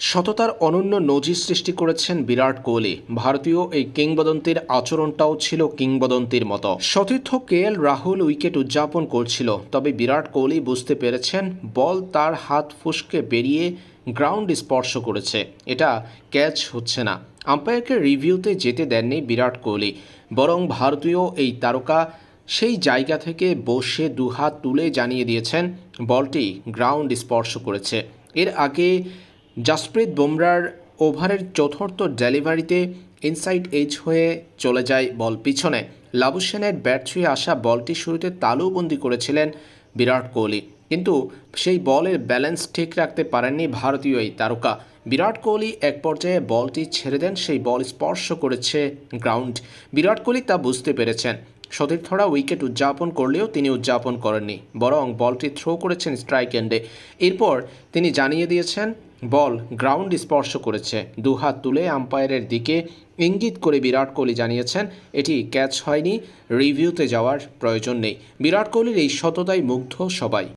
সততার অনন্য নজির সৃষ্টি করেছেন বিরাট কোহলি। ভারতীয় এই কিংবদন্তির আচরণটাও ছিল কিংবদন্তির মতো। সতীর্থ কেএল রাহুল উইকেট উদযাপন করছিল, তবে বিরাট কোহলি বুঝতে পেরেছেন বল তার হাত ফসকে বেরিয়ে গ্রাউন্ড স্পর্শ করেছে, এটা ক্যাচ হচ্ছে না। আম্পায়ারকে রিভিউতে যেতে দেননি বিরাট কোহলি, বরং ভারতীয় এই তারকা সেই জায়গা থেকে বসে দুহাত তুলে জানিয়ে দিয়েছেন বলটি গ্রাউন্ড স্পর্শ করেছে। এর আগে জাসপ্রীত বুমরার ওভারের চতুর্থ ডেলিভারিতে ইনসাইড এজ হয়ে চলে যায় বল পিছনে। লাবুশেনের ব্যাট ছুঁয়ে আসা বলটি শুরুতে তালুবন্দি করেছিলেন বিরাট কোহলি, কিন্তু সেই বলের ব্যালেন্স ঠিক রাখতে পারেননি ভারতীয় এই তারকা। বিরাট কোহলি এক পর্যায়ে বলটি ছেড়ে দেন, সেই বল স্পর্শ করেছে গ্রাউন্ড। বিরাট কোহলি তা বুঝতে পেরেছেন। সতীর্থরা উইকেট উদযাপন করলেও তিনি উদযাপন করেননি, বরং বলটি থ্রো করেছেন স্ট্রাইক এন্ডে। এরপর তিনি জানিয়ে দিয়েছেন বল গ্রাউন্ড স্পর্শ করেছে। দুহাত তুলে আম্পায়ারের দিকে ইঙ্গিত করে বিরাট কোহলি জানিয়েছেন এটি ক্যাচ হয়নি, রিভিউতে যাওয়ার প্রয়োজন নেই। বিরাট কোহলির এই সততায় মুগ্ধ সবাই।